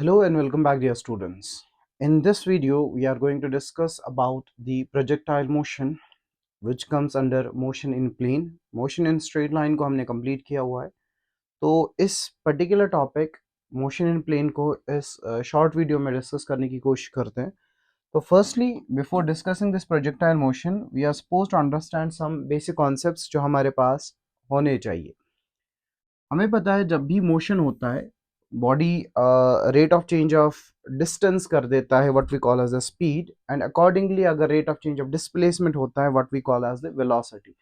Hello and welcome back, dear students. In this video, we are going to discuss about the projectile motion, which comes under motion in plane. Motion in straight line को हमने complete किया हुआ है. तो इस particular topic, motion in plane को इस short video में discuss करने की कोशिश करते हैं. तो firstly, before discussing this projectile motion, we are supposed to understand some basic concepts जो हमारे पास होने चाहिए. हमें पता है जब भी मोशन होता है body rate of change of distance कर देता है what we call as the speed and accordingly अगर rate of change of displacement होता है what we call as the velocity.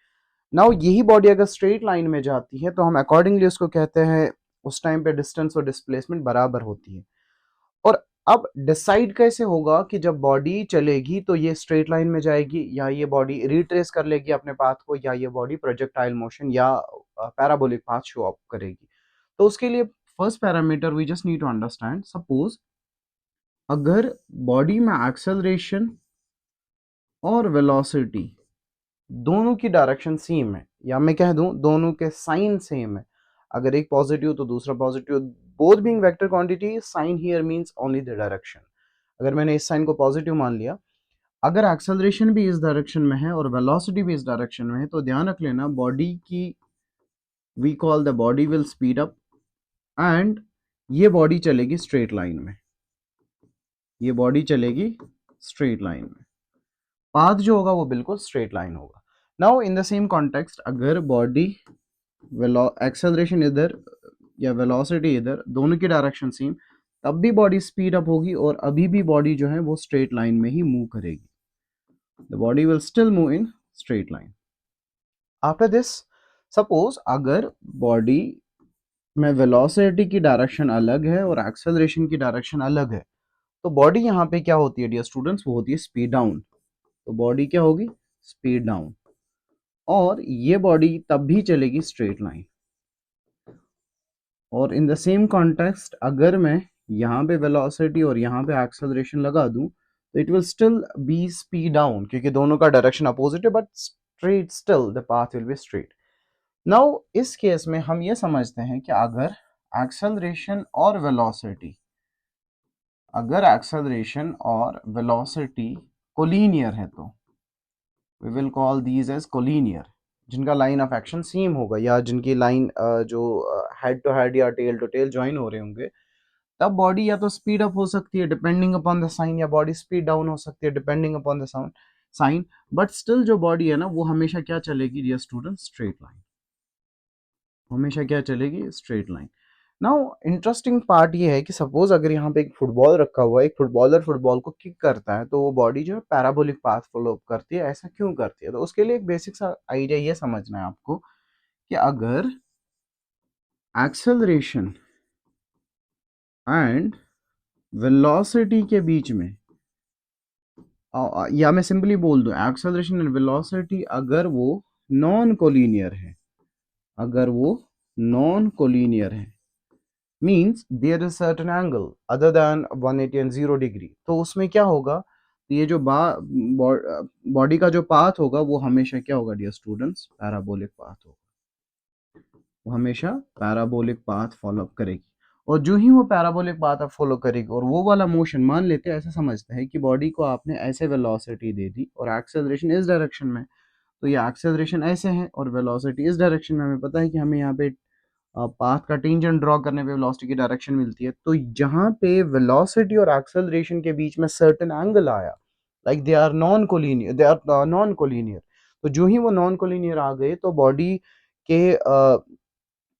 Now यही बॉडी अगर स्ट्रेट लाइन में जाती है तो हम अकॉर्डिंगली उसको कहते हैं उस टाइम पे डिस्टेंस और डिस्प्लेसमेंट बराबर होती है. और अब डिसाइड कैसे होगा कि जब बॉडी चलेगी तो ये स्ट्रेट लाइन में जाएगी या ये बॉडी रिट्रेस कर लेगी अपने पाथ को या ये बॉडी प्रोजेक्टाइल मोशन या पैराबोलिक पाथ शो अप करेगी. तो उसके लिए first parameter we just need to understand, suppose अगर बॉडी में एक्सेलरेशन और वेलोसिटी दोनों की डायरेक्शन सेम है या मैं कह दूं दोनों के साइन सेम है, अगर एक पॉजिटिव तो दूसरा positive, both being vector quantity, sign here means only the direction. अगर मैंने इस साइन को पॉजिटिव मान लिया, अगर एक्सेलरेशन भी इस डायरेक्शन में है और वेलोसिटी भी इस डायरेक्शन में है तो ध्यान रख लेना बॉडी की we call the body will speed up and ये बॉडी चलेगी स्ट्रेट लाइन में. ये बॉडी चलेगी स्ट्रेट लाइन में, पाथ जो होगा वो बिल्कुल स्ट्रेट लाइन होगा. Now in the same context अगर बॉडी एक्सेलरेशन इधर या वेलोसिटी इधर, दोनों की डायरेक्शन सेम, तब भी बॉडी स्पीड अप होगी और अभी भी बॉडी जो है वो स्ट्रेट लाइन में ही मूव करेगी. The body will still move in straight line. After this suppose अगर बॉडी में वेलोसिटी की डायरेक्शन अलग है और एक्सेलरेशन की डायरेक्शन अलग है तो बॉडी यहाँ पे क्या होती है डियर स्टूडेंट्स, वो होती है स्पीड डाउन. तो बॉडी क्या होगी, स्पीड डाउन, और ये बॉडी तब भी चलेगी स्ट्रेट लाइन. और इन द सेम कॉन्टेक्स्ट अगर मैं यहाँ पे वेलोसिटी और यहाँ पे एक्सेलरेशन लगा दूं तो it will still be speed down क्योंकि दोनों का डायरेक्शन अपोजिट है but straight, still the path will be straight. Now इस केस में हम ये समझते हैं कि अगर एक्सेलरेशन और वेलोसिटी, अगर एक्सेलरेशन और वेलोसिटी कोलिनियर है तो we will call these as collinear, जिनका लाइन ऑफ एक्शन सेम होगा या जिनकी लाइन जो हेड टू हेड या टेल टू टेल ज्वाइन हो रहे होंगे, तब बॉडी या तो स्पीड अप हो सकती है डिपेंडिंग अपॉन द साइन या बॉडी स्पीड डाउन हो सकती है depending upon the sign, but still जो बॉडी है ना वो हमेशा क्या चलेगी डियर स्टूडेंट, स्ट्रेट लाइन. हमेशा क्या चलेगी, straight line. Now interesting part ये है कि सपोज अगर यहाँ पे एक फुटबॉल रखा हुआ है, एक फुटबॉलर फुटबॉल को किक करता है तो वो बॉडी जो है पैराबोलिक पाथ फॉलो करती है. ऐसा क्यों करती है? तो उसके लिए एक बेसिक सा आइडिया ये समझना है आपको कि अगर एक्सेलरेशन एंड वेलोसिटी के बीच में या मैं सिंपली बोल दूं एक्सेलरेशन एंड वेलोसिटी अगर वो नॉन कोलिनियर है, अगर वो नॉन कोलिनियर है means there is certain angle other than 180 and 0 degree, तो उसमें क्या होगा, ये जो बॉडी का जो पाथ होगा वो हमेशा क्या होगा डियर स्टूडेंट्स, पैराबोलिक पाथ होगा. वो हमेशा पैराबोलिक पाथ फॉलो करेगी. और जो ही वो पैराबोलिक पाथ फॉलो करेगी और वो वाला मोशन मान लेते हैं, ऐसा समझते हैं कि बॉडी को आपने ऐसे वेलोसिटी दे दी और एक्सेलरेशन इस डायरेक्शन में, तो ये एक्सेलरेशन ऐसे है और वेलोसिटी इस डायरेक्शन में. हमें पता है कि हमें यहाँ पे पाथ का टेंजेंट ड्रॉ करने पे वेलोसिटी की डायरेक्शन मिलती है. तो जहाँ पे वेलोसिटी और एक्सेलरेशन के बीच में सर्टेन एंगल आया, like they are non collinear, they are non collinear, तो जो ही वो नॉन कोलिनियर आ गए तो बॉडी के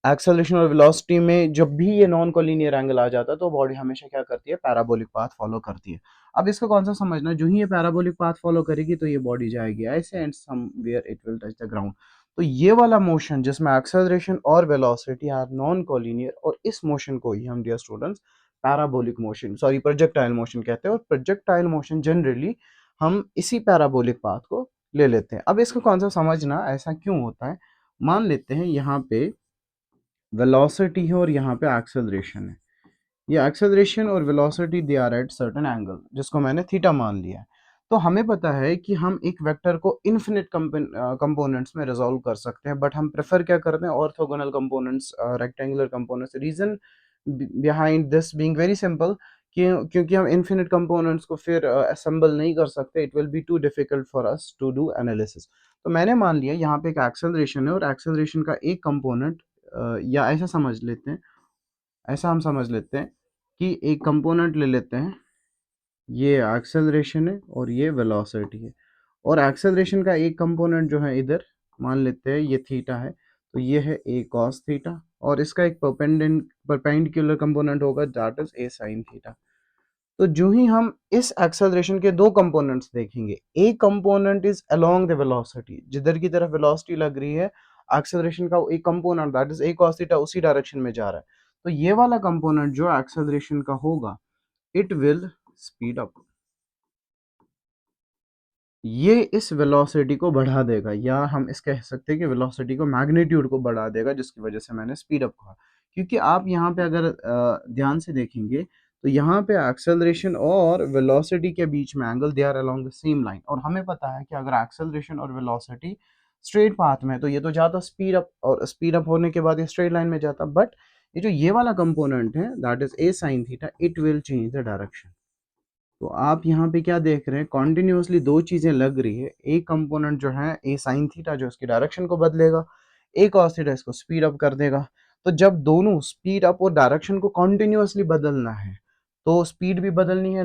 एक्सेलरेशन और वेलोसिटी में जब भी ये नॉन कोलिनियर एंगल आ जाता है तो बॉडी हमेशा क्या करती है, पैराबोलिक पाथ फॉलो करती है. अब इसका कॉन्सेप्ट समझना, जो ही ये पैराबोलिक पाथ फॉलो करेगी तो ये बॉडी जाएगी ऐसे and somewhere it will touch the ground. तो ये वाला मोशन जिसमें एक्सेलरेशन और वेलोसिटी आर नॉन कोलिनियर, और इस मोशन को ही हम dear students parabolic motion, sorry projectile motion कहते हैं. और प्रोजेक्टाइल मोशन जनरली हम इसी पैराबोलिक पाथ को ले लेते हैं. अब इसका कॉन्सेप्ट समझना ऐसा क्यों होता है. मान लेते हैं यहाँ पे वेलोसिटी है और यहाँ पे एक्सेलरेशन है. ये एक्सेलरेशन और velocity they are at certain angle जिसको मैंने थीटा मान लिया है. तो हमें पता है कि हम एक वेक्टर को इन्फिनिट कंपोनेंट्स में रिजॉल्व कर सकते हैं, बट हम प्रेफर क्या करते हैं, orthogonal components, rectangular components. Reason behind this being very simple, क्योंकि हम इन्फिनिट कंपोनेंट्स को फिर असेंबल नहीं कर सकते, it will be too difficult for us to do analysis. तो मैंने मान लिया यहाँ पे एक एक्सेलरेशन है और एक्सेलरेशन का एक कंपोनेंट, या ऐसा हम समझ लेते हैं कि एक कंपोनेंट ले लेते हैं, ये एक्सेलरेशन है और ये वेलोसिटी है, और एक्सेलरेशन का एक कंपोनेंट जो है इधर मान लेते हैं ये थीटा है, तो ये है ए कॉस थीटा, और इसका एक परपेंडिकुलर कंपोनेंट होगा that is a sine theta. तो जो ही हम इस एक्सेलरेशन के दो कंपोनेंट्स देखेंगे, एक component is along the velocity, जिधर की तरफ वेलोसिटी लग रही है, एक्सेलरेशन का एक component that is a cos theta उसी डायरेक्शन में जा रहा है, तो ये वाला कंपोनेंट जो एक्सेलरेशन का होगा, इट विल स्पीड अप, ये इस वेलोसिटी को बढ़ा देगा, या हम इस कह सकते हैं कि वेलोसिटी को मैग्नीट्यूड को बढ़ा देगा, जिसकी वजह से मैंने स्पीड अप कहा। क्योंकि आप यहाँ पे अगर ध्यान से देखेंगे तो यहाँ पे एक्सेलरेशन और वेलोसिटी के बीच में angle they are along the same line, और हमें पता है कि अगर एक्सेलरेशन और वेलोसिटी स्ट्रेट पाथ में है तो ये तो जाता स्पीड अप, और स्पीड अप होने के बाद ये स्ट्रेट लाइन में जाता, बट ये जो ये वाला कंपोनेंट है that is a sine theta, it will change the direction. तो आप यहाँ पे क्या देख रहे हैं, कॉन्टिन्यूसली दो चीजें लग रही है, एक कंपोनेंट जो है ए साइन थीटा जो इसकी डायरेक्शन को बदलेगा, एक कॉस थीटा इसको स्पीड अप कर देगा। तो जब दोनों स्पीड अप और डायरेक्शन को कॉन्टिन्यूसली बदलना है, तो स्पीड भी बदलनी है,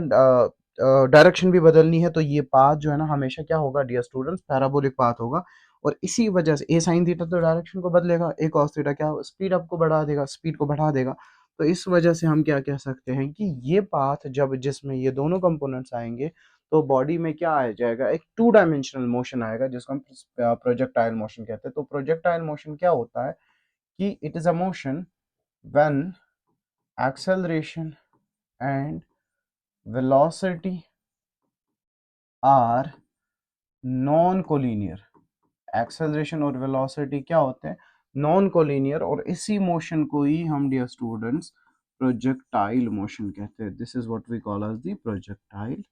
डायरेक्शन भी बदलनी है, तो ये पाथ जो है ना हमेशा क्या होगा डियर स्टूडेंट्स, पैराबोलिक पाथ होगा। और इसी वजह से ए साइन थीटा तो डायरेक्शन को बदलेगा, ए कॉस थीटा क्या स्पीड अप को बढ़ा देगा, स्पीड को बढ़ा देगा। तो इस वजह से हम क्या कह सकते हैं कि ये पाथ जब जिसमें ये दोनों कंपोनेंट्स आएंगे, तो बॉडी में क्या आ जाएगा, एक टू डायमेंशनल मोशन आएगा जिसको हम प्रोजेक्टाइल मोशन कहते हैं। तो प्रोजेक्टाइल मोशन क्या होता है कि it is a motion when acceleration and velocity are non collinear. Acceleration और वेलोसिटी क्या होते हैं, नॉन कोलिनियर, और इसी मोशन को ही हम डियर स्टूडेंट्स प्रोजेक्टाइल मोशन कहते हैं। This is what we call as the projectile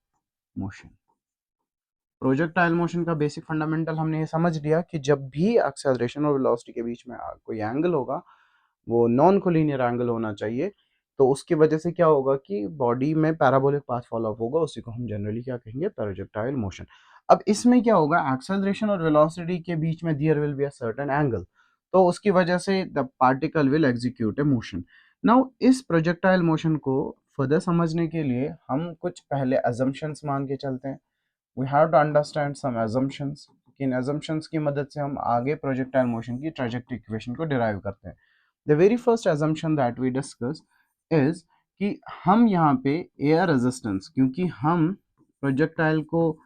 motion. Projectile motion का बेसिक फंडामेंटल हमने ये समझ लिया कि जब भी एक्सेलरेशन और वेलोसिटी के बीच में कोई एंगल होगा, वो नॉन कोलिनियर एंगल होना चाहिए, तो उसकी वजह से क्या होगा कि बॉडी में पैराबोलिक पाथ फॉलो अप होगा, उसी को हम जनरली क्या कहेंगे, प्रोजेक्टाइल मोशन। अब इसमें क्या होगा, एक्सेलरेशन और वेलोसिटी के बीच में there will be a certain angle, तो उसकी वजह से the particle will execute a motion. Now इस प्रोजेक्टाइल मोशन को फर्दर समझने के लिए हम कुछ पहले अजम्पशंस मान के चलते हैं। We have to understand some assumptions, इन assumptions की मदद से हम आगे प्रोजेक्टाइल मोशन की ट्रेजेक्टरी इक्वेशन को डिराइव करते हैं। The very first assumption that we discuss is कि हम यहाँ पे एयर रेजिस्टेंस, क्योंकि हम प्रोजेक्टाइल को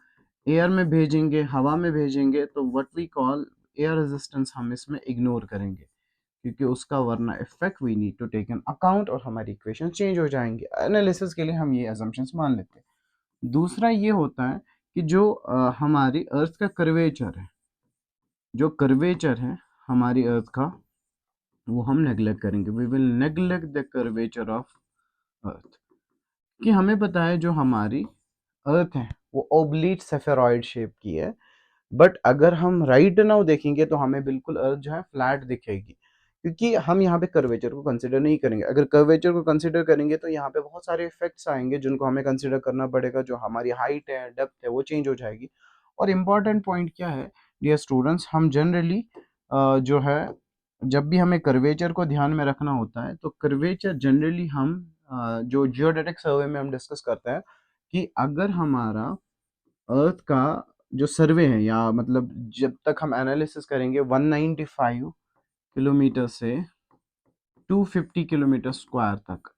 एयर में भेजेंगे, हवा में भेजेंगे, तो what we call air resistance हम इसमें इग्नोर करेंगे, क्योंकि उसका वरना effect we need to take in account और हमारी इक्वेशन चेंज हो जाएंगे। एनालिसिस के लिए हम ये assumptions मान लेते हैं। दूसरा ये होता है कि जो हमारी अर्थ का कर्वेचर है, जो कर्वेचर है हमारी अर्थ का, वो हम नेग्लेक्ट करेंगे, we will neglect the curvature of earth. कि हमें पता है जो हमारी अर्थ है वो ओब्लीट सेफेरॉइड शेप की है, बट अगर हम राइट नाउ देखेंगे तो हमें बिल्कुल अर्थ जो है फ्लैट दिखेगी, क्योंकि हम यहाँ पे कर्वेचर को कंसिडर नहीं करेंगे। अगर कर्वेचर को कंसिडर करेंगे तो यहाँ पे बहुत सारे इफेक्ट्स आएंगे जिनको हमें कंसिडर करना पड़ेगा, जो हमारी हाइट है, डेप्थ है, वो चेंज हो जाएगी। और इम्पॉर्टेंट पॉइंट क्या है डियर स्टूडेंट्स, हम जनरली जो है जब भी हमें कर्वेचर को ध्यान में रखना होता है, तो कर्वेचर जनरली हम जो जियोडेटिक सर्वे में हम डिस्कस करते हैं कि अगर हमारा अर्थ का जो सर्वे है, या मतलब जब तक हम एनालिसिस करेंगे 195 किलोमीटर से 250 किलोमीटर स्क्वायर तक,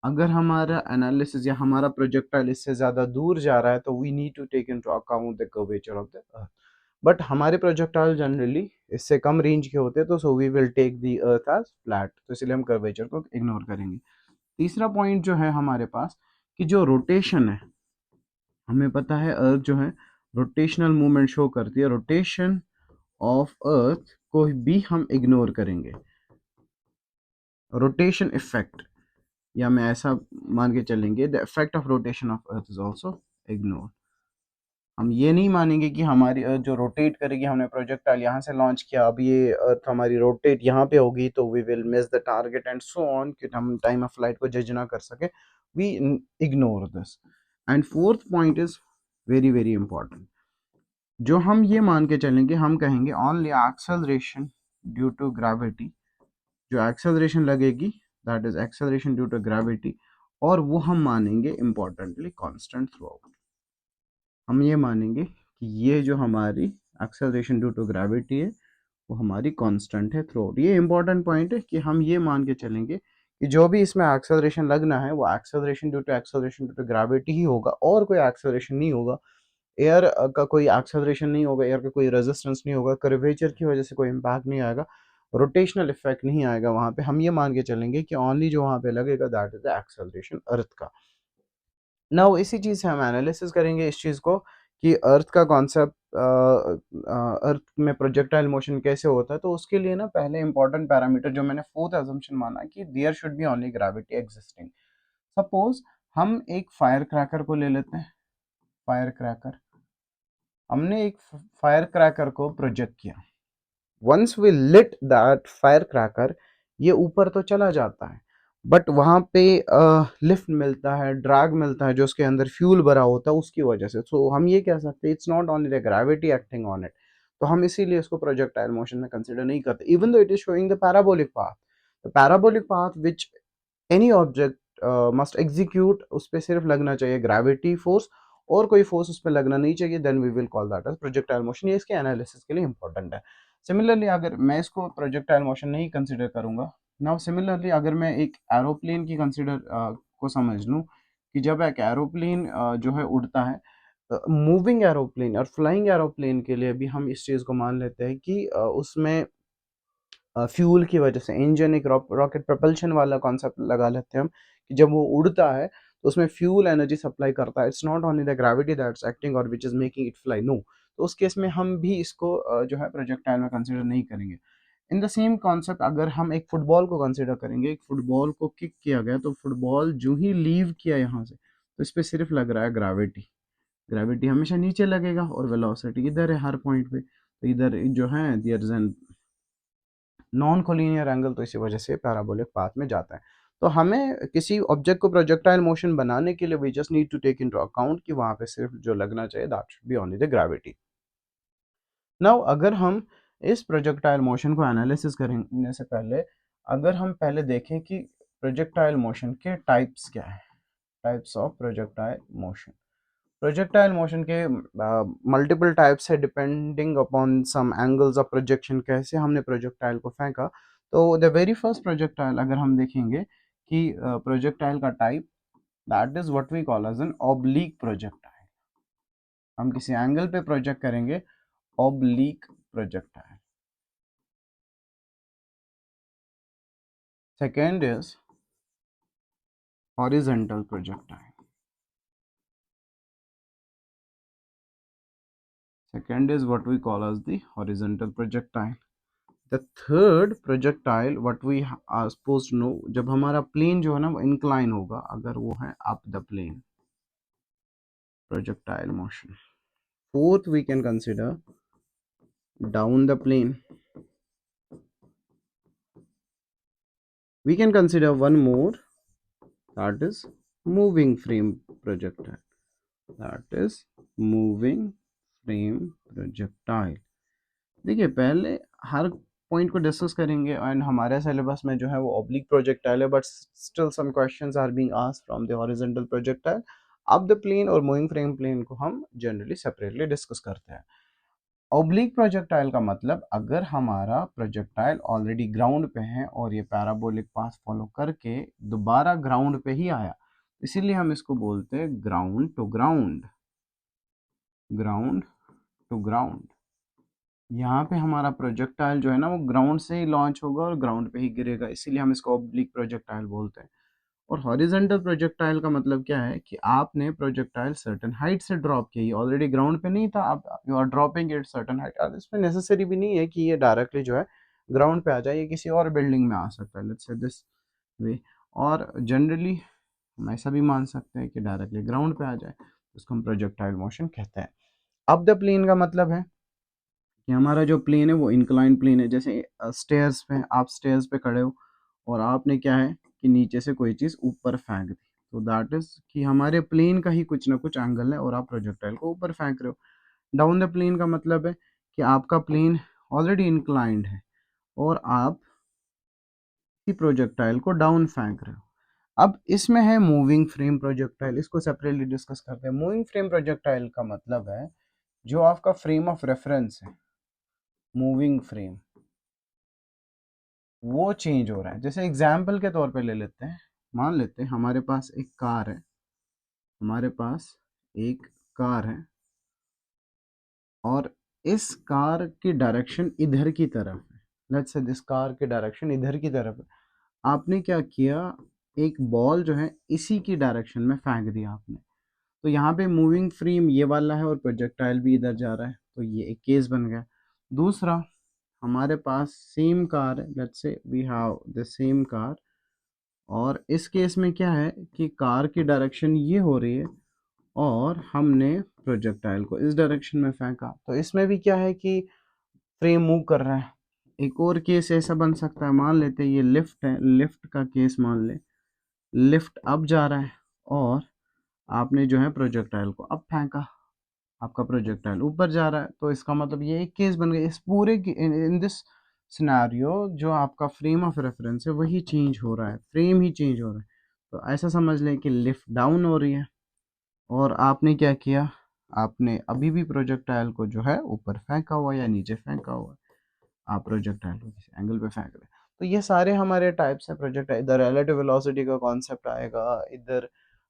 अगर हमारा एनालिसिस या हमारा प्रोजेक्टाइल इससे ज़्यादा दूर जा रहा है, तो we need to take into account the curvature of the earth. But हमारे प्रोजेक्टाइल जनरली इससे कम रेंज के होते हैं, तो so we will take the earth as flat, तो इसलिए हम कर्वेचर को इग्नोर करेंगे। तीसरा पॉइंट जो है हमारे पास कि जो रोटेशन है, हमें पता है अर्थ जो है रोटेशनल मूवमेंट शो करती है, रोटेशन ऑफ अर्थ को भी हम इग्नोर करेंगे, रोटेशन इफेक्ट, या मैं ऐसा मान के चलेंगे the effect of rotation of earth is also ignore. हम ये नहीं मानेंगे कि हमारी जो रोटेट करेगी, हमने प्रोजेक्टाइल यहाँ से लॉन्च किया, अब ये अर्थ हमारी रोटेट यहाँ पे होगी तो we will miss the target and so on, कि हम टाइम ऑफ फ्लाइट को जज ना कर सके. We ignore this. And fourth point is very very important. जो हम ये मान के चलेंगे, हम कहेंगे only acceleration due to gravity, जो एक्सेलरेशन लगेगी that is acceleration due to gravity, और वो हम मानेंगे इंपॉर्टेंटली कांस्टेंट थ्रू आउट. हम ये मानेंगे कि ये जो हमारी एक्सेलरेशन ड्यू टू ग्रेविटी है वो हमारी कांस्टेंट है थ्रू आउट. ये इंपॉर्टेंट पॉइंट है कि हम ये मान के चलेंगे कि जो भी इसमें एक्सेलरेशन लगना है वो एक्सेलरेशन ड्यू टू ग्रेविटी ही होगा, और कोई एक्सेलरेशन नहीं होगा. एयर का कोई एक्सेलरेशन नहीं होगा, एयर का कोई रेजिस्टेंस नहीं होगा, कर्वेचर की वजह से कोई इम्पैक्ट नहीं आएगा, रोटेशनल इफेक्ट नहीं आएगा वहां पे. हम ये मान के चलेंगे कि ओनली जो वहां पे लगेगा दैट इज द एक्सेलरेशन अर्थ का. नाउ इसी चीज से हम एनालिसिस करेंगे इस चीज को कि अर्थ का कॉन्सेप्ट, अर्थ में प्रोजेक्टाइल मोशन कैसे होता है. तो उसके लिए ना पहले इंपॉर्टेंट पैरामीटर जो मैंने फोर्थ अजम्पशन माना कि there should be only gravity existing. Suppose हम एक फायर क्रैकर को ले लेते हैं. फायर क्रैकर, हमने एक फायर क्रैकर को प्रोजेक्ट किया. Once we lit that fire cracker, ये ऊपर तो चला जाता है बट वहां पे लिफ्ट मिलता है, ड्रैग मिलता है जो उसके अंदर फ्यूल भरा होता है उसकी वजह से. सो हम ये कह सकते हैं it's not only the gravity acting on it. तो हम इसीलिए इसको प्रोजेक्टाइल मोशन में कंसिडर नहीं करते even though it is showing the parabolic path. The parabolic path which any object must execute, उस पर सिर्फ लगना चाहिए ग्रेविटी फोर्स और कोई फोर्स उस पर लगना नहीं चाहिए, then we will call that as projectile motion. ये इसके एनालिसिस के लिए इंपॉर्टेंट है. सिमिलरली अगर मैं इसको प्रोजेक्टाइल मोशन नहीं कंसिडर करूंगा, नाउ सिमिलरली अगर मैं एक एरोप्लेन की कंसिडर को समझ लूँ कि जब एक एरोप्लेन जो है उड़ता है, मूविंग एरोप्लेन और फ्लाइंग एरोप्लेन के लिए भी हम इस चीज़ को मान लेते हैं कि उसमें फ्यूल की वजह से, इंजन एक रॉकेट प्रपल्शन वाला कॉन्सेप्ट लगा लेते हैं हम कि जब वो उड़ता है तो उसमें फ्यूल एनर्जी सप्लाई करता है. It's not only the gravity that's acting और which is making it fly, no. तो उस केस में हम भी इसको जो है प्रोजेक्टाइल में कंसिडर नहीं करेंगे. इन द सेम कॉन्सेप्ट अगर हम एक फुटबॉल को कंसिडर करेंगे, एक फुटबॉल को किक किया गया तो फुटबॉल जो ही लीव किया यहाँ से तो इस पर सिर्फ लग रहा है ग्रेविटी. ग्रेविटी हमेशा नीचे लगेगा और वेलोसिटी इधर है हर पॉइंट पे, तो इधर जो है there is an non collinear angle, तो इसी वजह से पैराबोलिक पाथ में जाता है. तो हमें किसी ऑब्जेक्ट को प्रोजेक्टाइल मोशन बनाने के लिए we just need to take into account कि वहां पे सिर्फ जो लगना चाहिए that should be only the gravity. Now अगर हम इस प्रोजेक्टाइल मोशन को एनालिसिस करने से पहले अगर हम पहले देखें कि प्रोजेक्टाइल मोशन के टाइप्स क्या है, types of projectile motion. Projectile motion के मल्टीपल टाइप्स है depending upon some angles of projection, कैसे हमने प्रोजेक्टाइल को फेंका. तो द वेरी फर्स्ट प्रोजेक्टाइल अगर हम देखेंगे कि प्रोजेक्टाइल का type that is what we call as an oblique projectile. हम किसी एंगल पे प्रोजेक्ट करेंगे, oblique projectile. Second is horizontal projectile. Second is what we call as the horizontal projectile. The third projectile what we are supposed to know, जब हमारा plane जो है ना वो इंक्लाइन होगा, अगर वो है up the plane, projectile motion. Fourth we can consider down the plane. We can consider one more, that is moving frame projectile. That is moving frame projectile. देखिए पहले हर पॉइंट को डिस्कस करेंगे एंड हमारे सिलेबस में जो है वो ऑब्लिक प्रोजेक्टाइल है but still some questions are being asked from the horizontal projectile. अब द प्लेन और मूविंग फ्रेम प्लेन को हम जनरली सेपरेटली डिस्कस करते हैं. ऑब्लिक प्रोजेक्टाइल का मतलब अगर हमारा प्रोजेक्टाइल ऑलरेडी ग्राउंड पे है और ये पैराबोलिक पाथ फॉलो करके दोबारा ग्राउंड पे ही आया, इसीलिए हम इसको बोलते हैं ground to ground. Ground to ground. यहाँ पे हमारा प्रोजेक्टाइल जो है ना वो ग्राउंड से ही लॉन्च होगा और ग्राउंड पे ही गिरेगा, इसीलिए हम इसको ऑब्लिक प्रोजेक्टाइल बोलते हैं. और हॉरिजॉन्टल प्रोजेक्टाइल का मतलब क्या है कि आपने प्रोजेक्टाइल सर्टेन हाइट से ड्रॉप किया, ऑलरेडी ग्राउंड पे नहीं था, आप you are dropping it certain height. अब इसमें नेसेसरी भी नहीं है कि ये डायरेक्टली जो है ग्राउंड पे आ जाए, ये किसी और बिल्डिंग में आ सकता है, लेट्स से दिस वे. और जनरली हम ऐसा भी मान सकते हैं कि डायरेक्टली ग्राउंड पे आ जाए, उसको हम प्रोजेक्टाइल मोशन कहते हैं. अप द प्लेन का मतलब है कि हमारा जो प्लेन है वो इंक्लाइन प्लेन है। जैसे स्टेयर्स पे, आप स्टेयर्स पे खड़े हो और आपने क्या है कि नीचे से कोई चीज़ ऊपर फेंक दी, तो दैट इज कि हमारे प्लेन का ही कुछ ना कुछ एंगल है और आप प्रोजेक्टाइल को ऊपर फेंक रहे हो। डाउन द प्लेन का मतलब है कि आपका प्लेन ऑलरेडी इंक्लाइंड है और आप ही प्रोजेक्टाइल को डाउन फेंक रहे हो। अब इसमें है मूविंग फ्रेम प्रोजेक्टाइल, इसको सेपरेटली डिस्कस करते हैं। मूविंग फ्रेम प्रोजेक्टाइल का मतलब है जो आपका फ्रेम ऑफ रेफरेंस है, मूविंग फ्रेम, वो चेंज हो रहा है। जैसे एग्जाम्पल के तौर पे ले लेते हैं, मान लेते हैं हमारे पास एक कार है, हमारे पास एक कार है और इस कार की डायरेक्शन इधर की तरफ है। लेट्स से दिस कार की डायरेक्शन इधर की तरफ है। आपने क्या किया, एक बॉल जो है इसी की डायरेक्शन में फेंक दिया आपने, तो यहाँ पे मूविंग फ्रेम ये वाला है और प्रोजेक्टाइल भी इधर जा रहा है, तो ये एक केस बन गया। दूसरा, हमारे पास सेम कार है, let's say we have the same car, और इस केस में क्या है कि कार की डायरेक्शन ये हो रही है और हमने प्रोजेक्टाइल को इस डायरेक्शन में फेंका, तो इसमें भी क्या है कि फ्रेम मूव कर रहा है। एक और केस ऐसा बन सकता है, मान लेते हैं ये लिफ्ट है, लिफ्ट का केस मान ले, लिफ्ट अप जा रहा है और आपने जो है प्रोजेक्टाइल को अप फेंका, आपका प्रोजेक्टाइल ऊपर जा रहा है, तो इसका मतलब ये एक केस बन गया। इस पूरे इन दिस सिनेरियो जो आपका फ्रेम ऑफ रेफरेंस है वही चेंज हो रहा है, फ्रेम ही चेंज हो रहा है। तो ऐसा समझ लें कि लिफ्ट डाउन हो रही है और आपने क्या किया, आपने अभी भी प्रोजेक्टाइल को जो है ऊपर फेंका हुआ या नीचे फेंका हुआ है, आप प्रोजेक्टाइल को किसी एंगल पे फेंक रहे हैं। तो ये सारे हमारे टाइप्स हैं प्रोजेक्ट। इधर रिलेटिव वेलोसिटी का कॉन्सेप्ट आएगा, इधर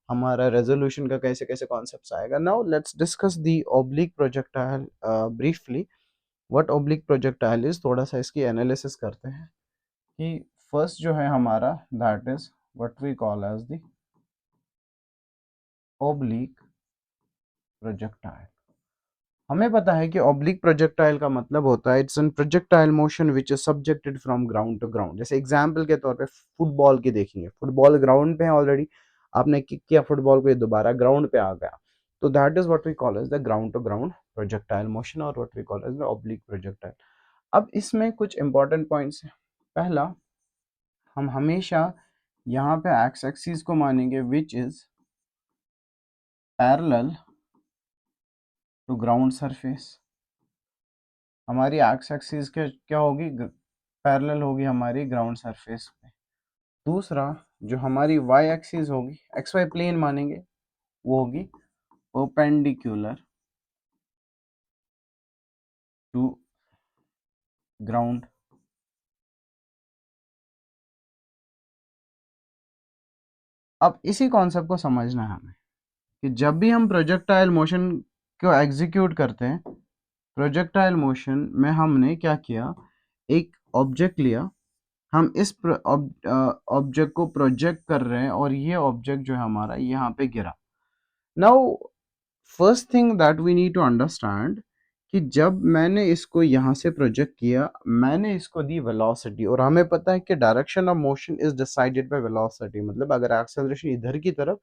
हमारा रेजोल्यूशन का कैसे कैसे कॉन्सेप्ट्स आएगा। Now let's discuss the oblique projectile briefly. What oblique projectile is, थोड़ा सा इसकी एनालिसिस करते हैं कि फर्स्ट जो है हमारा that is what we call as the oblique projectile. हमें पता है कि ऑब्लिक प्रोजेक्टाइल का मतलब होता है it's an projectile motion which is subjected from ground to ground. जैसे एग्जांपल के तौर पे फुटबॉल की देखेंगे, फुटबॉल ग्राउंड पे है ऑलरेडी, आपने किक किया फुटबॉल को, ये दोबारा ग्राउंड पे आ गया, तो that is what we call as the ground to ground projectile motion और what we call as the oblique projectile. अब इसमें कुछ इंपॉर्टेंट पॉइंट्स हैं। पहला, हम हमेशा यहाँ पे एक्स एक्सिस को मानेंगे which is parallel to ground surface. हमारी एक्स एक्सिस के क्या होगी, पैरेलल होगी हमारी ग्राउंड सरफेस पे। दूसरा, जो हमारी वाई एक्सिस होगी, एक्स वाई प्लेन मानेंगे, वो होगी परपेंडिकुलर टू ग्राउंड। अब इसी कॉन्सेप्ट को समझना है हमें कि जब भी हम प्रोजेक्टाइल मोशन को एग्जीक्यूट करते हैं, प्रोजेक्टाइल मोशन में हमने क्या किया, एक ऑब्जेक्ट लिया, हम इस ऑब्जेक्ट को प्रोजेक्ट कर रहे हैं और ये ऑब्जेक्ट जो है हमारा यहाँ पे गिरा। Now first thing that we need to understand कि जब मैंने इसको यहाँ से प्रोजेक्ट किया, मैंने इसको दी वेलोसिटी, और हमें पता है कि direction of motion is decided by velocity. मतलब अगर एक्सेलरेशन इधर की तरफ,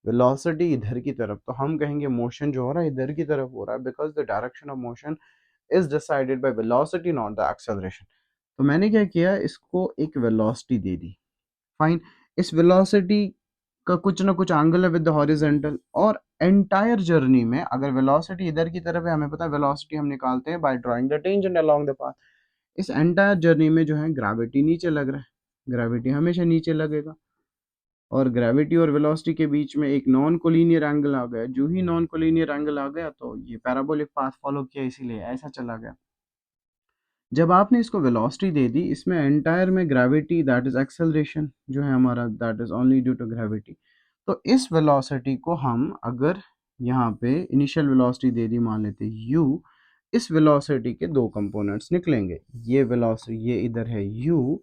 वेलोसिटी इधर की तरफ, तो हम कहेंगे मोशन जो हो रहा है इधर की तरफ हो रहा है, because the direction of motion is decided by velocity not the acceleration. तो मैंने क्या किया, इसको एक वेलोसिटी दे दी, फाइन। इस वेलोसिटी का कुछ ना कुछ एंगल है विद द हॉरिजॉन्टल, और एंटायर जर्नी में अगर वेलोसिटी इधर की तरफ है, हमें पता है वेलोसिटी हम निकालते हैं by drawing the tangent along the path. इस एंटायर जर्नी में जो है ग्रेविटी नीचे लग रहा है, ग्रेविटी हमेशा नीचे लगेगा, और ग्रेविटी और वेलोसिटी के बीच में एक नॉन कोलिनियर एंगल आ गया। जो ही नॉन कोलिनियर एंगल आ गया तो ये पैराबोलिक पाथ फॉलो किया, इसीलिए ऐसा चला गया। जब आपने इसको वेलोसिटी दे दी, इसमें एंटायर में ग्रेविटी दैट इज एक्सेलरेशन जो है हमारा, that is only due to gravity. तो इस वेलोसिटी को हम अगर यहाँ पे इनिशियल वेलोसिटी दे दी, मान लेते u, इस वेलोसिटी के दो कंपोनेंट्स निकलेंगे। ये वेलोसिटी, ये इधर है u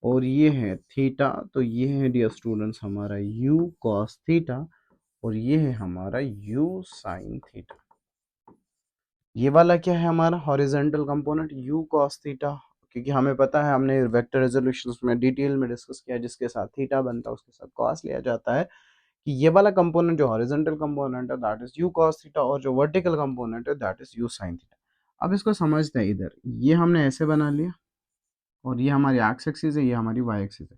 और ये है थीटा, तो ये है डियर स्टूडेंट्स हमारा u cos थीटा और ये है हमारा u sin थीटा। ये वाला क्या है हमारा horizontal component u cos theta, क्योंकि हमें पता है, हमने वेक्टर रेजोल्यूशन में डिटेल में डिस्कस किया, जिसके साथ थीटा बनता है उसके साथ cos लिया जाता है, कि ये वाला कंपोनेंट जो हॉरिजॉन्टल कंपोनेंट है that is you cos theta, और जो वर्टिकल कंपोनेंट है that is u sine theta. अब इसको समझते हैं, इधर ये हमने ऐसे बना लिया और ये हमारी एक्स एक्सिस है, ये हमारी वाई एक्सिस है।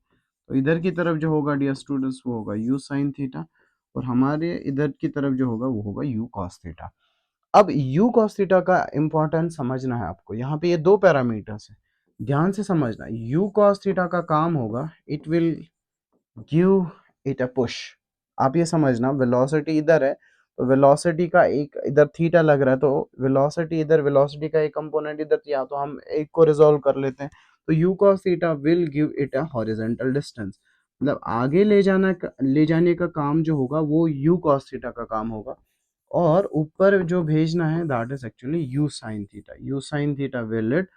तो इधर की तरफ जो होगा डियर स्टूडेंट्स वो होगा यू साइन थीटा, और हमारे इधर की तरफ जो होगा वो होगा यू कॉस थीटा। अब यू कॉस थीटा का इंपॉर्टेंस समझना है आपको। यहाँ पे ये दो पैरामीटर्स है, ध्यान से समझना। यू कॉस थीटा का काम होगा it will give it a push. आप ये समझना, वेलोसिटी इधर है तो वेलोसिटी का एक इधर थीटा लग रहा है, तो वेलोसिटी इधर, वेलोसिटी का एक कंपोनेंट इधर, या तो हम एक को रिजॉल्व कर लेते हैं। तो you cos theta will give it a horizontal distance, मतलब आगे ले जाने का काम जो होगा वो यू कॉस थीटा का काम होगा, और ऊपर जो भेजना है that is actually you sine theta. You sine theta will it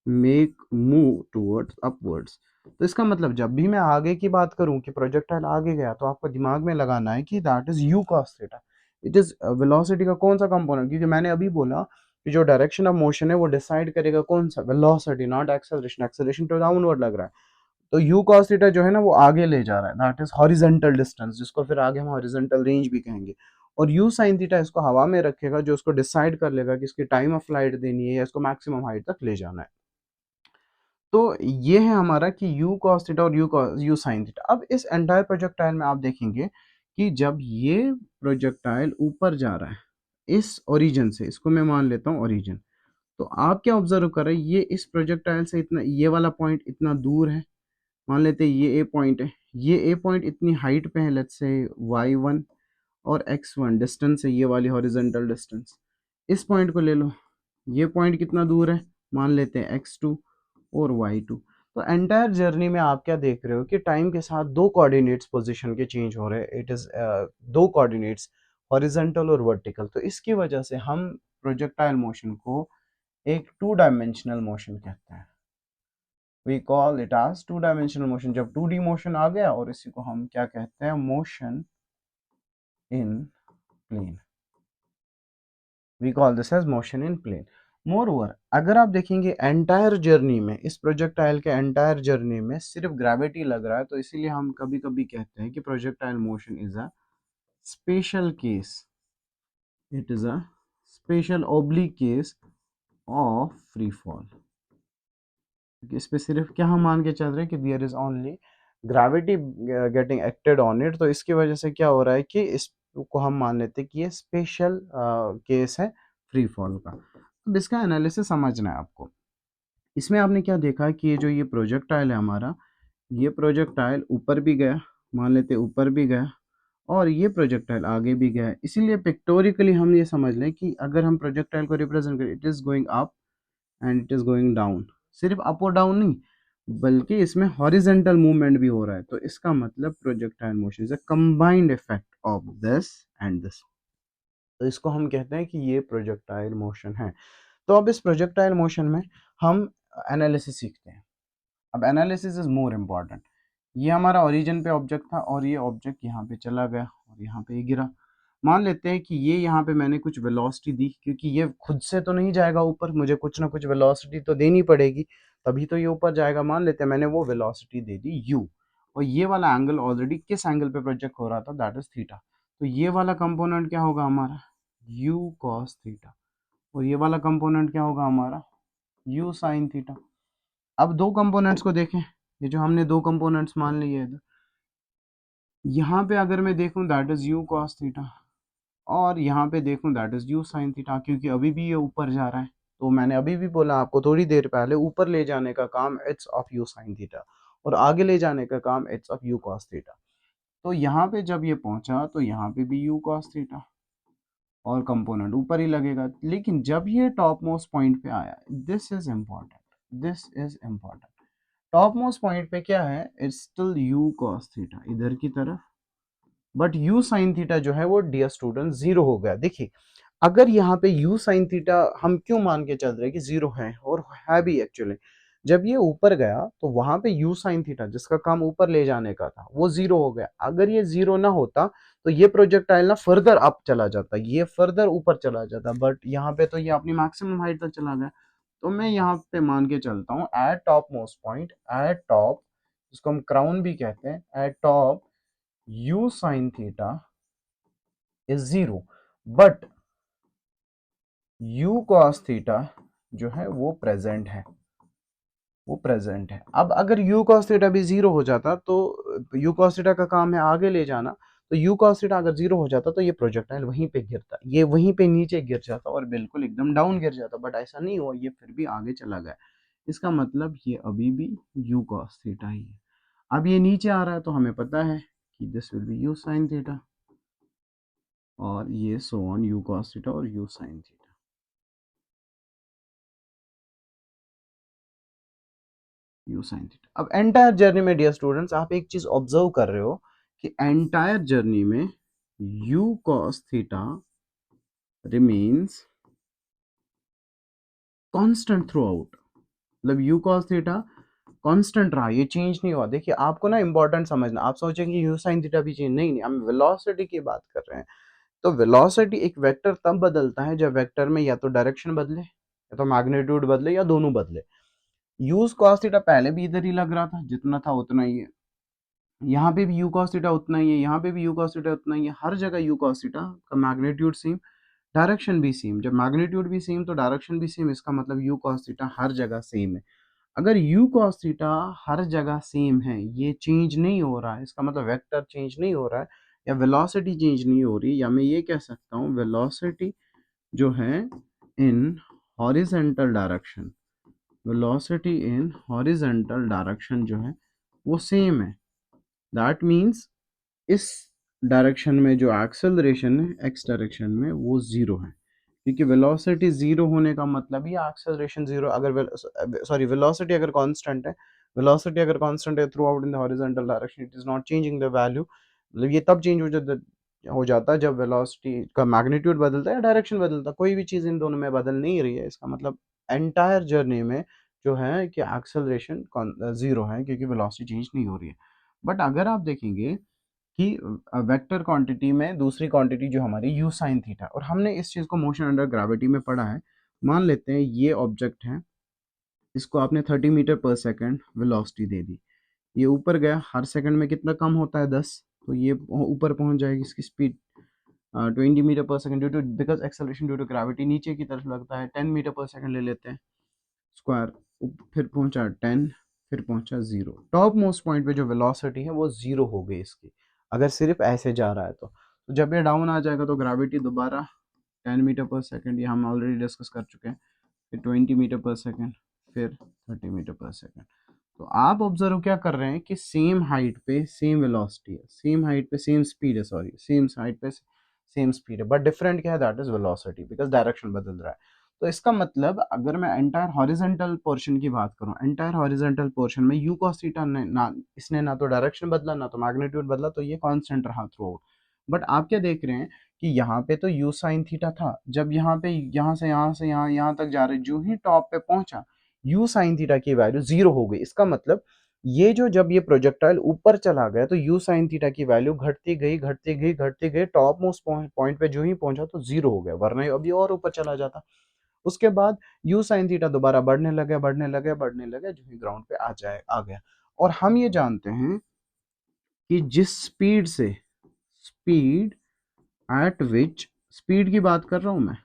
make move towards upwards. तो इसका मतलब जब भी मैं आगे की बात करूं कि प्रोजेक्टाइल आगे गया, तो आपको दिमाग में लगाना है कि that is you cos theta. It is velocity का कौन सा कंपोनेंट, क्योंकि मैंने अभी बोला कि जो डायरेक्शन ऑफ मोशन है वो डिसाइड करेगा कौन सा, वेलोसिटी नॉट एक्सेलरेशन। एक्सेलरेशन तो डाउनवर्ड लग रहा है, तो यू कॉस थीटा जो है ना वो आगे ले जा रहा है, दैट इज हॉरिजॉन्टल डिस्टेंस, जिसको फिर आगे हम हॉरिजॉन्टल रेंज भी कहेंगे। और यू साइन थीटा इसको हवा में रखेगा, जो उसको डिसाइड कर लेगा कि इसकी टाइम ऑफ फ्लाइट देनी है या इसको मैक्सिमम हाइट तक ले जाना है। तो ये है हमारा कि यू कॉस थीटा और यू साइन थीटा। अब इस एंटायर प्रोजेक्टाइल में आप देखेंगे कि जब ये प्रोजेक्टाइल ऊपर जा रहा है इस ओरिजिन से, इसको मैं मान लेता हूँ ओरिजिन, तो आप क्या ऑब्जर्व कर रहे हैं, ये इस प्रोजेक्टाइल से इतना, ये वाला पॉइंट इतना दूर है, मान लेते हैं ये ए पॉइंट है, ये ए पॉइंट इतनी हाइट पे है, लेट्स से y1 और x1 डिस्टेंस है, ये वाली हॉरिजॉन्टल डिस्टेंस। इस पॉइंट को ले लो, ये पॉइंट कितना दूर है, मान लेते हैं x2 और y2। तो एंटायर जर्नी में आप क्या देख रहे हो कि टाइम के साथ दो कोऑर्डिनेट्स पोजीशन के चेंज हो रहे हैं, इट इज दो कोऑर्डिनेट्स हॉरिजॉन्टल और वर्टिकल। तो इसकी वजह से हम प्रोजेक्टाइल मोशन को एक टू डायमेंशनल मोशन कहते हैं, we call it as two dimensional motion. जब 2D मोशन आ गया, और इसी को हम क्या कहते हैं, motion in plane, we call this as motion in plane. Moreover अगर आप देखेंगे एंटायर जर्नी में, इस प्रोजेक्टाइल के एंटायर जर्नी में सिर्फ ग्रेविटी लग रहा है, तो इसीलिए हम कभी कभी कहते हैं कि projectile motion is a special case, it is a special oblique case of free fall. इस पे सिर्फ क्या हम मान के चल रहे हैं कि there is only gravity getting acted on it, तो इसकी वजह से क्या हो रहा है कि इसको हम मान लेते हैं कि ये स्पेशल केस है फ्री फॉल का। अब इसका एनालिसिस समझना है आपको। इसमें आपने क्या देखा कि ये जो ये प्रोजेक्टाइल है हमारा, ये प्रोजेक्टाइल ऊपर भी गया, मान लेते ऊपर भी गया, और ये प्रोजेक्टाइल आगे भी गया है। इसीलिए पिक्टोरिकली हम ये समझ लें कि अगर हम प्रोजेक्टाइल को रिप्रेजेंट करें, it is going up and it is going down. सिर्फ अप और डाउन नहीं, बल्कि इसमें हॉरिजेंटल मूवमेंट भी हो रहा है। तो इसका मतलब projectile motion is a combined effect of this and this. तो इसको हम कहते हैं कि ये प्रोजेक्टाइल मोशन है। तो अब इस प्रोजेक्टाइल मोशन में हम एनालिसिस सीखते हैं। अब एनालिसिस इज मोर इम्पॉर्टेंट। ये हमारा ओरिजिन पे ऑब्जेक्ट था, और ये ऑब्जेक्ट यहाँ पे चला गया और यहाँ पे गिरा। मान लेते हैं कि ये यहाँ पे मैंने कुछ वेलोसिटी दी, क्योंकि ये खुद से तो नहीं जाएगा ऊपर, मुझे कुछ ना कुछ वेलोसिटी तो देनी पड़ेगी, तभी तो ये ऊपर जाएगा। मान लेते हैं मैंने वो वेलोसिटी दे दी u, और ये वाला एंगल ऑलरेडी किस एंगल पे प्रोजेक्ट हो रहा था, दैट इज थीटा। तो ये वाला कंपोनेंट क्या होगा हमारा, u cos थीटा, और ये वाला कंपोनेंट क्या होगा हमारा, u sin थीटा। अब दो कंपोनेंट्स को देखें, ये जो हमने दो कंपोनेंट्स मान लिए हैं, यहाँ पे अगर मैं देखूं that is u cos theta, और यहाँ पे देखूं that is u sine theta, क्योंकि अभी भी ये ऊपर जा रहा है। तो मैंने अभी भी बोला आपको थोड़ी देर पहले, ऊपर ले जाने का काम it's of you sine theta, और आगे ले जाने का काम it's of you cos theta. तो यहाँ पे जब ये पहुंचा तो यहाँ पे भी यू कॉस थीटा, और कंपोनेंट ऊपर ही लगेगा। लेकिन जब ये टॉप मोस्ट पॉइंट पे आया, this is important, this is important, top most point पे क्या है, it's still you cos theta इधर की तरफ, बट यू साइन थीटा जो है वो डियर स्टूडेंट जीरो हो गया। देखिए, अगर यहाँ पे यू साइन थीटा हम क्यों मान के चल रहे हैं कि जीरो है, और है भी एक्चुअली, जब ये ऊपर गया तो वहां पे यू साइन थीटा जिसका काम ऊपर ले जाने का था वो जीरो हो गया। अगर ये जीरो ना होता तो ये प्रोजेक्टाइल ना फर्दर अप चला जाता, ये फर्दर ऊपर चला जाता, बट यहाँ पे तो ये अपनी मैक्सिमम हाइट तक चला गया। तो मैं यहाँ पे मान के चलता हूँ eight top most point, eight top, जिसको हम क्राउन भी कहते हैं, eight top u sin theta is 0, but u cos theta जो है वो प्रेजेंट है, वो प्रेजेंट है। अब अगर u cos थीटा भी 0 हो जाता तो u cos थीटा का काम है आगे ले जाना, तो u cos थीटा अगर 0 हो जाता तो ये प्रोजेक्टाइल वहीं पे गिरता, ये वहीं पे नीचे गिर जाता और बिल्कुल एकदम डाउन गिर जाता, बट ऐसा नहीं हुआ, ये फिर भी आगे चला गया। इसका मतलब ये अभी भी u cos थीटा ही है। अब ये नीचे आ रहा है तो हमें पता है कि this will be u sin theta, और ये so on u cos theta और u sin theta. u sin theta. अब एंटायर जर्नी में डियर स्टूडेंट्स आप एक चीज ऑब्जर्व कर रहे हो कि एंटायर जर्नी में u cos theta remains constant through out, मतलब u cos थीटा कांस्टेंट रहा, ये चेंज नहीं हुआ। देखिए आपको ना इंपॉर्टेंट समझना, आप सोचेंगे u sin थीटा भी चेंज, नहीं नहीं, हम वेलोसिटी की बात कर रहे हैं। तो वेलोसिटी एक वेक्टर तब बदलता है जब वेक्टर में या तो डायरेक्शन बदले या तो मैग्नीट्यूड बदले या दोनों बदले। यूज cos थीटा पहले भी इधर ही लग रहा था, जितना था उतना ही है, यहाँ पे भी u cos थीटा उतना ही है, यहाँ पे भी u cos थीटा उतना ही है, हर जगह u cos थीटा का मैग्नीट्यूड सेम, डायरेक्शन भी सेम। जब मैग्नीट्यूड भी सेम तो डायरेक्शन भी सेम, इसका मतलब u cos थीटा हर जगह सेम है। अगर u cos थीटा हर जगह सेम है, ये चेंज नहीं हो रहा है, इसका मतलब वेक्टर चेंज नहीं हो रहा है या वेलोसिटी चेंज नहीं हो रही, या मैं ये कह सकता हूँ वेलोसिटी जो है in horizontal direction, velocity in horizontal direction जो है वो सेम है। दैट मीन्स इस डायरेक्शन में जो एक्सेलरेशन है एक्स डायरेक्शन में वो जीरो है, क्योंकि वेलोसिटी जीरो होने का मतलब ही एक्सेलरेशन जीरो। अगर सॉरी वेलोसिटी अगर कांस्टेंट है, वेलोसिटी अगर कांस्टेंट है through out in the horizontal direction, it is not changing the value. मतलब ये तब चेंज हो जाता है जब वेलोसिटी का मैग्नीट्यूड बदलता है या डायरेक्शन बदलता है, कोई भी चीज़ इन दोनों में बदल नहीं रही है। इसका मतलब एंटायर जर्नी में जो है कि एक्सेलरेशन जीरो है, क्योंकि वेलोसिटी चेंज नहीं हो रही है। बट अगर आप देखेंगे कि वेक्टर क्वांटिटी में दूसरी क्वांटिटी जो हमारी यू साइन थीटा, और हमने इस चीज़ को मोशन अंडर ग्रेविटी में पढ़ा है। मान लेते हैं ये ऑब्जेक्ट है, इसको आपने 30 मीटर पर सेकंड वेलोसिटी दे दी, ये ऊपर गया, हर सेकंड में कितना कम होता है 10, तो ये ऊपर पहुंच जाएगी, इसकी स्पीड 20 मीटर पर second due to because acceleration due to gravity नीचे की तरफ लगता है, 10 मीटर पर सेकंड ले लेते हैं स्क्वायर, फिर पहुंचा 10, फिर पहुंचा 0, टॉप मोस्ट पॉइंट पे जो वेलोसिटी है वो 0 हो गई इसकी, अगर सिर्फ ऐसे जा रहा है तो जब ये डाउन आ जाएगा तो ग्रेविटी दोबारा 10 मीटर पर सेकंड, ये हम ऑलरेडी डिस्कस कर चुके हैं, फिर 20 मीटर पर सेकंड, फिर 30 मीटर पर सेकंड। तो आप ऑब्जर्व क्या कर रहे हैं कि सेम हाइट पे सेम वेलोसिटी है, सेम हाइट पे सेम स्पीड है, सॉरी सेम हाइट पे सेम स्पीड है, बट डिफरेंट क्या है, that is velocity, because direction बदल रहा है। तो इसका मतलब अगर मैं एंटायर हॉरिजॉन्टल पोर्शन की बात करूं, एंटायर हॉरिजॉन्टल पोर्शन में यू cos थीटा ने ना, इसने ना तो डायरेक्शन बदला ना तो मैग्नीट्यूड बदला, तो ये कांस्टेंट रहा थ्रू आउट। बट आप क्या देख रहे हैं कि यहाँ पे तो यू साइन थीटा था, जब यहाँ पे यहाँ तक जा रहे, जो ही टॉप पे पहुंचा यू साइन थीटा की वैल्यू जीरो हो गई। इसका मतलब ये जो जब ये प्रोजेक्टाइल ऊपर चला गया तो यू साइन थीटा की वैल्यू घटती गई घटती गई घटती गई, टॉप मोस्ट पॉइंट पे जो ही पहुंचा तो जीरो हो गया, वरना ये अभी और ऊपर चला जाता। उसके बाद यू साइन थीटा दोबारा बढ़ने लगे बढ़ने लगे बढ़ने लगे, जो ही ग्राउंड पे आ गया। और हम ये जानते हैं कि जिस स्पीड से, स्पीड एट विच, स्पीड की बात कर रहा हूं मैं,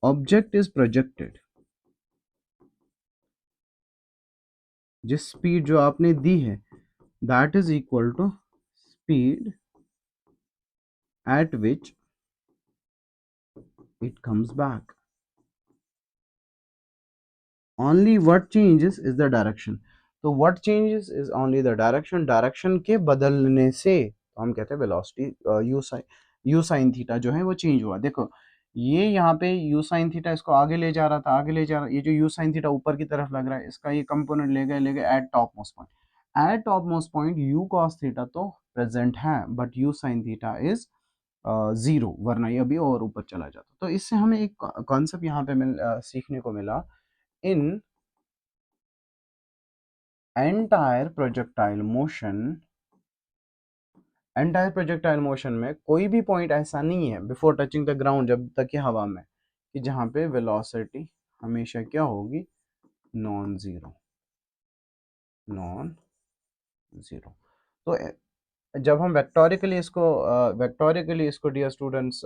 ऑब्जेक्ट इज प्रोजेक्टेड, जिस स्पीड जो आपने दी है that is equal to speed at which it comes back. Only what changes is the direction. तो what changes is only the direction, direction के बदलने से तो हम कहते हैं वेलोसिटी यू साइन थीटा जो है वो चेंज हुआ। देखो ये यहाँ पे यू साइन थीटा इसको आगे ले जा रहा था, आगे ले जा रहा, ये जो यू साइन थीटा ऊपर की तरफ लग रहा है, इसका ये कंपोनेंट ले गए eight top most point, eight top most point you cos theta तो प्रेजेंट है, but you sine theta is zero, वरना ये अभी और ऊपर चला जाता। तो इससे हमें एक कॉन्सेप्ट यहाँ पे सीखने को मिला, in entire projectile motion, entire projectile motion में कोई भी पॉइंट ऐसा नहीं है बिफोर टचिंग द ग्राउंड, जब तक ये हवा में, कि जहाँ पे वेलोसिटी हमेशा क्या होगी, नॉन जीरो, नॉन जीरो। तो जब हम वेक्टोरिकली इसको डियर स्टूडेंट्स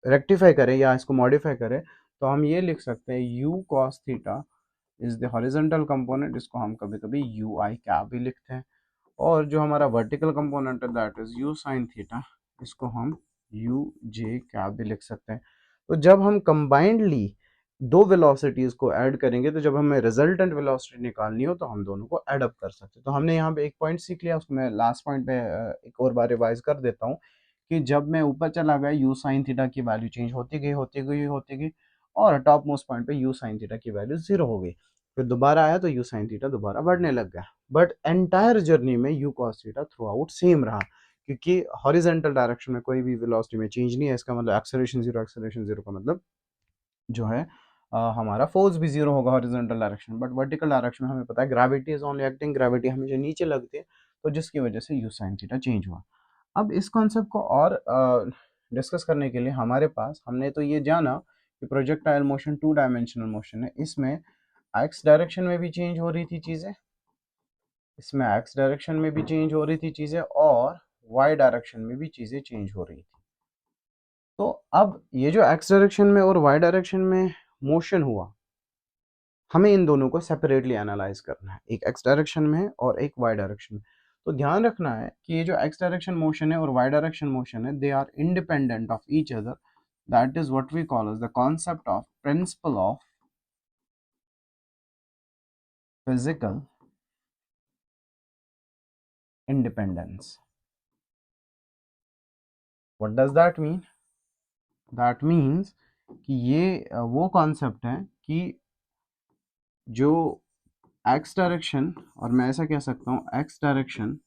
रेक्टिफाई करें या इसको मॉडिफाई करें, तो हम ये लिख सकते हैं u cos theta is the horizontal component, इसको हम कभी कभी यू आई कैप भी लिखते हैं। और जो हमारा वर्टिकल कंपोनेंट है that is u sin theta, इसको हम यू जे कैप भी लिख सकते हैं। तो जब हम कंबाइंडली दो वेलोसिटीज को ऐड करेंगे, तो जब हमें रिजल्टेंट वेलोसिटी निकालनी हो तो हम दोनों को ऐड अप कर सकते हैं। तो हमने यहाँ पे एक पॉइंट सीख लिया, उसको मैं लास्ट पॉइंट पे एक और बार रिवाइज कर देता हूँ कि जब मैं ऊपर चला गया यू साइन थीटा की वैल्यू चेंज होती गई और टॉप मोस्ट पॉइंट पे यू साइन थीटा की वैल्यू 0 हो गई। फिर दोबारा आया तो यू साइन थीटा दोबारा बढ़ने लग गया, बट एंटायर जर्नी में you cos theta through out same रहा, क्योंकि हॉरिजेंटल डायरेक्शन में कोई भी वेलोसिटी में चेंज नहीं है। इसका मतलब एक्सेलरेशन जीरो का मतलब जो है हमारा फोर्स भी जीरो होगा horizontal direction. But vertical direction में हमें पता है gravity is only acting, gravity हमेशा नीचे लगती है, तो जिसकी वजह से यू साइन थीटा चेंज हुआ। अब इस कॉन्सेप्ट को और डिस्कस करने के लिए हमारे पास, हमने तो ये जाना कि projectile motion to dimensional motion है, इसमें एक्स डायरेक्शन में भी चेंज हो रही थी चीज़ें, इसमें एक्स डायरेक्शन में भी चेंज हो रही थी चीज़ें, और वाई डायरेक्शन में भी चीज़ें चेंज हो रही थी। तो अब ये जो एक्स डायरेक्शन में और वाई डायरेक्शन में मोशन हुआ, हमें इन दोनों को सेपरेटली एनालाइज करना है, एक एक्स डायरेक्शन में और एक वाई डायरेक्शन में। तो ध्यान रखना है कि ये जो एक्स डायरेक्शन मोशन है और वाई डायरेक्शन मोशन है, they are independent of each other. That is what we call as the concept of principle of physical independence. What does that mean? That means कि ये वो concept है कि जो x direction, और मैं ऐसा कह सकता हूँ एक्स डायरेक्शन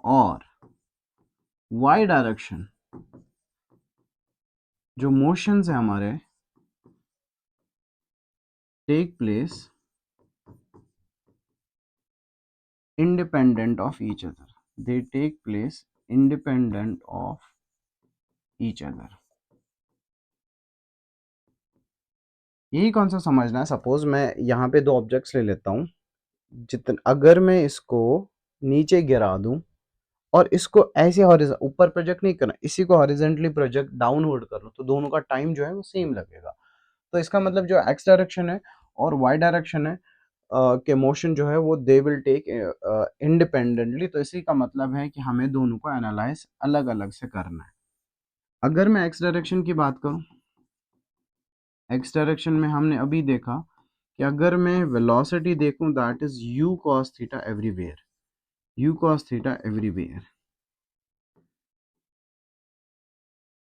और वाई डायरेक्शन जो मोशंस है हमारे, take place independent of each other, they take place independent of each other। यही कॉन्सेप्ट समझना है। सपोज मैं यहाँ पे दो ऑब्जेक्ट्स ले लेता हूँ, अगर मैं इसको नीचे गिरा दूं और इसको ऐसे ऊपर प्रोजेक्ट नहीं करना, इसी को हॉरिजेंटली प्रोजेक्ट डाउनवर्ड कर लो, तो दोनों का टाइम जो है वो सेम लगेगा। तो इसका मतलब जो एक्स डायरेक्शन है और वाई डायरेक्शन है के मोशन जो है वो दे विल टेक इंडिपेंडेंटली। तो इसी का मतलब है कि हमें दोनों को एनालाइज अलग अलग से करना है। अगर मैं एक्स डायरेक्शन की बात करूं, एक्स डायरेक्शन में हमने अभी देखा कि अगर मैं वेलोसिटी देखूं that is you cos theta everywhere, you cos theta everywhere.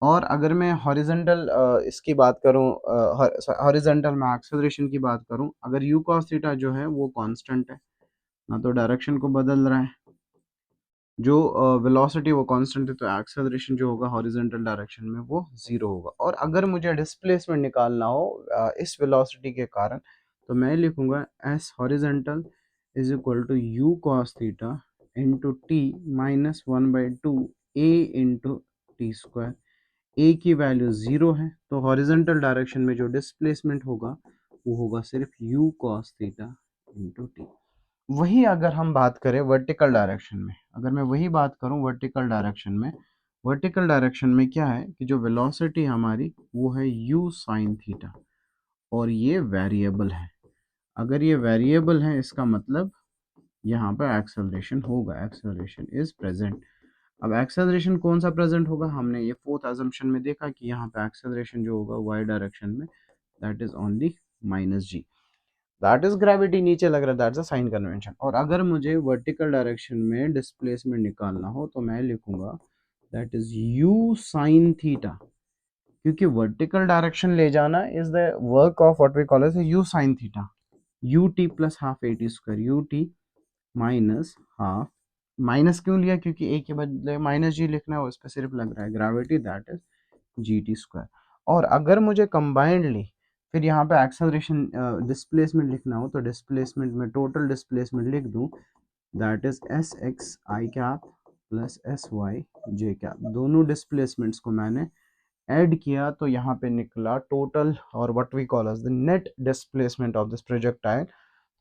और अगर मैं हॉरिजॉन्टल इसकी बात करूं, हॉरिजॉन्टल में एक्सेलरेशन की बात करूं, अगर यू कॉस थीटा जो है वो कांस्टेंट है, ना तो डायरेक्शन को बदल रहा है, जो वेलोसिटी वो कांस्टेंट है, तो एक्सेलरेशन जो होगा हॉरिजॉन्टल डायरेक्शन में वो जीरो होगा। और अगर मुझे डिस्प्लेसमेंट निकालना हो इस वेलोसिटी के कारण, तो मैं लिखूंगा s horizontal is equal to u cos theta into t minus 1/2 a into t square. A की वैल्यू जीरो है, तो हॉरिजॉन्टल डायरेक्शन में जो डिस्प्लेसमेंट होगा वो होगा सिर्फ you cos theta into T. वही अगर हम बात करें वर्टिकल डायरेक्शन में, अगर मैं वही बात करूं वर्टिकल डायरेक्शन में, वर्टिकल डायरेक्शन में क्या है कि जो वेलोसिटी हमारी वो है u साइन थीटा, और ये वेरिएबल है। अगर ये वेरिएबल है इसका मतलब यहाँ पे एक्सेलरेशन होगा, एक्सेलरेशन इज प्रेजेंट। अब एक्सेलरेशन कौन सा प्रेजेंट होगा, हमने ये फोर्थ अजम्पशन में देखा कि यहाँ पे एक्सेलरेशन जो होगा वाई डायरेक्शन में that is only minus g, that is gravity नीचे लग रहा है, दैट्स अ साइन कन्वेंशन। और अगर मुझे वर्टिकल डायरेक्शन में डिस्प्लेसमेंट निकालना हो तो मैं लिखूंगा that is u sine theta, क्योंकि वर्टिकल डायरेक्शन ले जाना is the work of what we call as u sine theta, u t plus half a t square, u t minus half, minus क्यों लिया क्योंकि ए के बदले माइनस जी लिखना है, उस पर सिर्फ लग रहा है gravity, that is ji t square. और अगर मुझे कंबाइंडली फिर यहाँ पे एक्सेलरेशन डिस्प्लेसमेंट लिखना हो, तो डिस्प्लेसमेंट में टोटल डिस्प्लेसमेंट लिख दूँ that is s x i cap plus s y j cap. दोनों डिस्प्लेसमेंट्स को मैंने ऐड किया तो यहाँ पे निकला टोटल और what we call as the net displacement of this projectile.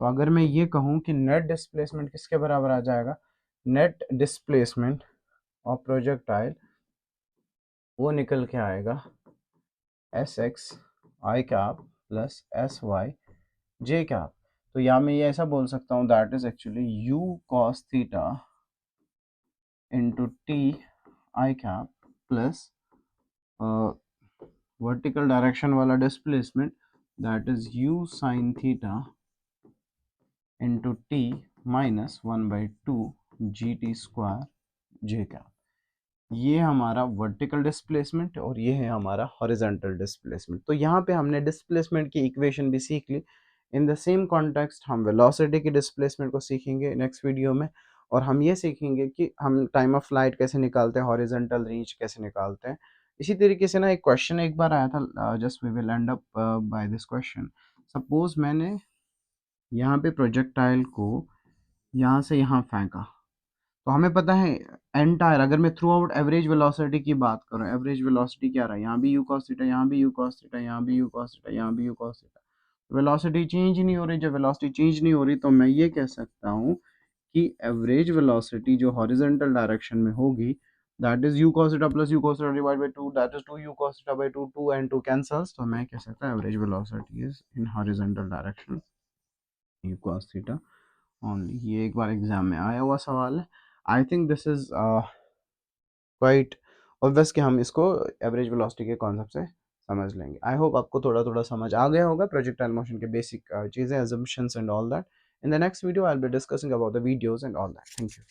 तो अगर मैं ये कहूँ कि नेट डिस्प्लेसमेंट किसके बराबर आ जाएगा, नेट डिस्प्लेसमेंट ऑफ प्रोजेक्टाइल वो निकल के आएगा s x i cap plus s y j cap. तो या मैं ये ऐसा बोल सकता हूँ that is actually u cos theta into t i cap plus vertical direction वाला displacement that is u sin theta into t minus 1/2 g t square j cap. ये हमारा वर्टिकल डिस्प्लेसमेंट और ये है हमारा हॉरिजॉन्टल डिस्प्लेसमेंट। तो यहाँ पे हमने डिस्प्लेसमेंट की इक्वेशन भी सीख ली। इन द सेम कॉन्टेक्स्ट हम वेलोसिटी की डिस्प्लेसमेंट को सीखेंगे नेक्स्ट वीडियो में, और हम ये सीखेंगे कि हम टाइम ऑफ फ्लाइट कैसे निकालते हैं, हॉरिजॉन्टल रेंज कैसे निकालते हैं। इसी तरीके से ना एक क्वेश्चन एक बार आया था, just we will end up by this question. Suppose मैंने यहाँ पे प्रोजेक्टाइल को यहाँ से यहाँ फेंका, तो हमें पता है एंटायर, अगर मैं थ्रू आउट एवरेज वेलोसिटी की बात करूँ, एवरेज वेलोसिटी क्या रहा है, यहाँ भी यू कॉस थीटा, यहाँ भी यू कॉस थीटा, यहाँ भी यू कॉस थीटा, यहाँ भी you cos theta, velocity change नहीं हो रही। जब वेलोसिटी चेंज नहीं हो रही तो मैं ये कह सकता हूँ कि एवरेज वेलोसिटी जो हॉरिजॉन्टल डायरेक्शन में होगी that is you cos theta plus you cos theta divide by 2, that is 2 you cos theta by 2, 2 and 2 cancels. तो मैं कह सकता हूँ average velocity is in horizontal direction you cos theta only. ये एक बार exam में आया हुआ सवाल है। I think this is quite obvious कि हम इसको एवरेज वेलोसिटी के कॉन्सेप्ट से समझ लेंगे। आई होप आपको थोड़ा थोड़ा समझ आ गया होगा प्रोजेक्टाइल मोशन के बेसिक चीज़ें, assumptions and all that. In the next video I will be discussing about the videos and all that. Thank you.